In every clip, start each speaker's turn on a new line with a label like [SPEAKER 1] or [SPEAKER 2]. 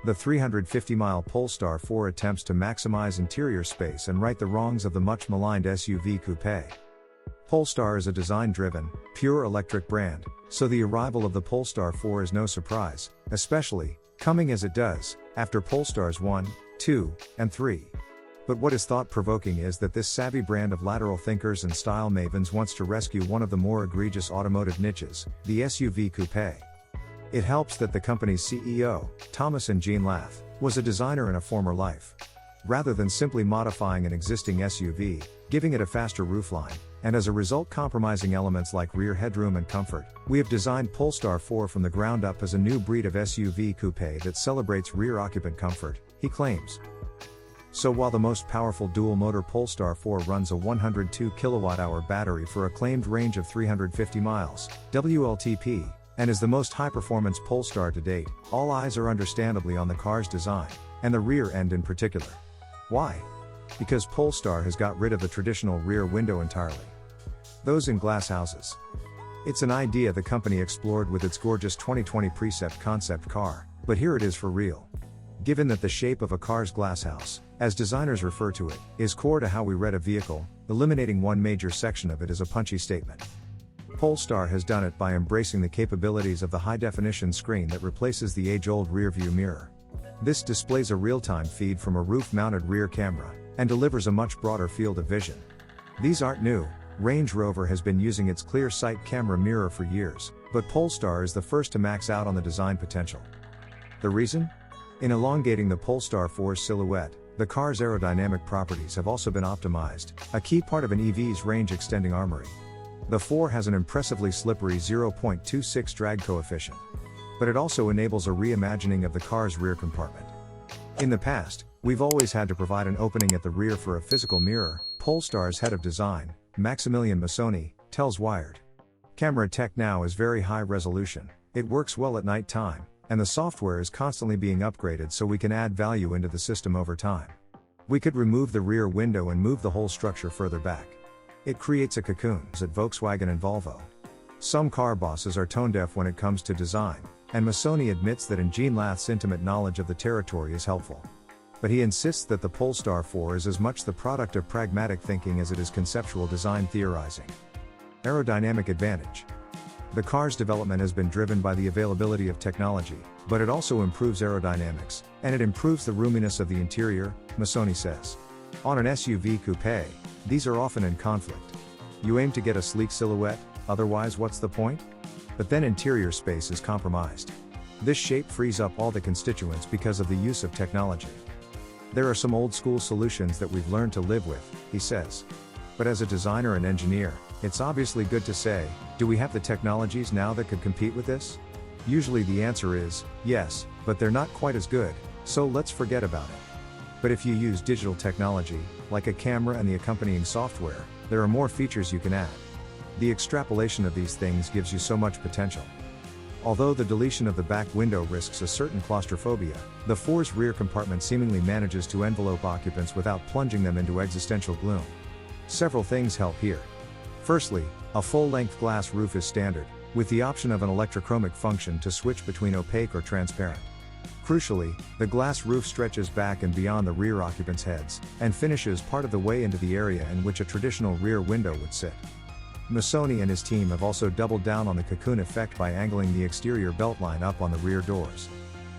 [SPEAKER 1] The 350-mile Polestar 4 attempts to maximize interior space and right the wrongs of the much-maligned SUV coupé. Polestar is a design-driven, pure electric brand, so the arrival of the Polestar 4 is no surprise, especially, coming as it does, after Polestars 1, 2, and 3. But what is thought-provoking is that this savvy brand of lateral thinkers and style mavens wants to rescue one of the more egregious automotive niches, the SUV coupé. It helps that the company's CEO, Thomas Ingenlath, was a designer in a former life. Rather than simply modifying an existing SUV, giving it a faster roofline, and as a result compromising elements like rear headroom and comfort, we have designed Polestar 4 from the ground up as a new breed of SUV coupe that celebrates rear occupant comfort, he claims. So while the most powerful dual-motor Polestar 4 runs a 102 kWh battery for a claimed range of 350 miles, WLTP, and is the most high-performance Polestar to date, all eyes are understandably on the car's design, and the rear end in particular. Why? Because Polestar has got rid of the traditional rear window entirely. Those in glass houses. It's an idea the company explored with its gorgeous 2020 Precept concept car, but here it is for real. Given that the shape of a car's glasshouse, as designers refer to it, is core to how we read a vehicle, eliminating one major section of it is a punchy statement. Polestar has done it by embracing the capabilities of the high-definition screen that replaces the age-old rear-view mirror. This displays a real-time feed from a roof-mounted rear camera, and delivers a much broader field of vision. These aren't new. Range Rover has been using its clear sight camera mirror for years, but Polestar is the first to max out on the design potential. The reason? In elongating the Polestar 4's silhouette, the car's aerodynamic properties have also been optimized, a key part of an EV's range-extending armory. The 4 has an impressively slippery 0.26 drag coefficient. But it also enables a reimagining of the car's rear compartment. In the past, we've always had to provide an opening at the rear for a physical mirror, Polestar's head of design, Maximilian Massoni, tells Wired. Camera tech now is very high resolution, it works well at night time, and the software is constantly being upgraded so we can add value into the system over time. We could remove the rear window and move the whole structure further back. It creates a cocoon at Volkswagen and Volvo. Some car bosses are tone-deaf when it comes to design, and Massoni admits that Ingenlath's intimate knowledge of the territory is helpful. But he insists that the Polestar 4 is as much the product of pragmatic thinking as it is conceptual design theorizing. Aerodynamic advantage. The car's development has been driven by the availability of technology, but it also improves aerodynamics, and it improves the roominess of the interior, Massoni says. On an SUV coupe, these are often in conflict. You aim to get a sleek silhouette, otherwise what's the point? But then interior space is compromised. This shape frees up all the constituents because of the use of technology. There are some old-school solutions that we've learned to live with, he says. But as a designer and engineer, it's obviously good to say, do we have the technologies now that could compete with this? Usually the answer is, yes, but they're not quite as good, so let's forget about it. But if you use digital technology, like a camera and the accompanying software, there are more features you can add. The extrapolation of these things gives you so much potential. Although the deletion of the back window risks a certain claustrophobia, the 4's rear compartment seemingly manages to envelope occupants without plunging them into existential gloom. Several things help here. Firstly, a full-length glass roof is standard, with the option of an electrochromic function to switch between opaque or transparent. Crucially, the glass roof stretches back and beyond the rear occupants' heads, and finishes part of the way into the area in which a traditional rear window would sit. Massoni and his team have also doubled down on the cocoon effect by angling the exterior beltline up on the rear doors.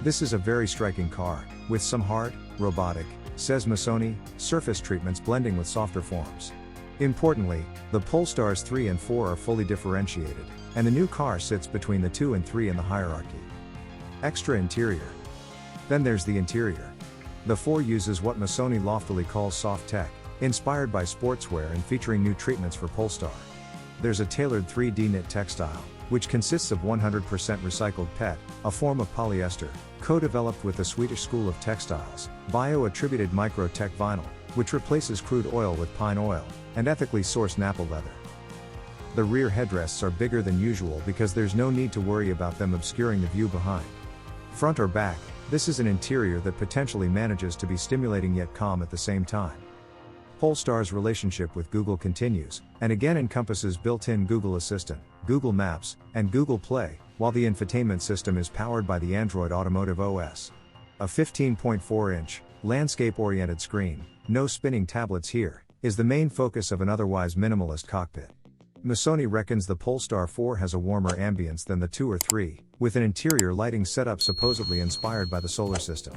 [SPEAKER 1] This is a very striking car, with some hard, robotic, says Massoni, surface treatments blending with softer forms. Importantly, the Polestars 3 and 4 are fully differentiated, and the new car sits between the 2 and 3 in the hierarchy. Extra interior. Then there's the interior. The 4 uses what Massoni loftily calls soft tech, inspired by sportswear and featuring new treatments for Polestar. There's a tailored 3D knit textile, which consists of 100% recycled PET, a form of polyester, co-developed with the Swedish School of Textiles, bio-attributed micro-tech vinyl, which replaces crude oil with pine oil, and ethically sourced Nappa leather. The rear headrests are bigger than usual because there's no need to worry about them obscuring the view behind. Front or back, this is an interior that potentially manages to be stimulating yet calm at the same time. Polestar's relationship with Google continues, and again encompasses built-in Google Assistant, Google Maps, and Google Play, while the infotainment system is powered by the Android Automotive OS. A 15.4-inch, landscape-oriented screen, no spinning tablets here, is the main focus of an otherwise minimalist cockpit. Missoni reckons the Polestar 4 has a warmer ambience than the 2 or 3, with an interior lighting setup supposedly inspired by the solar system.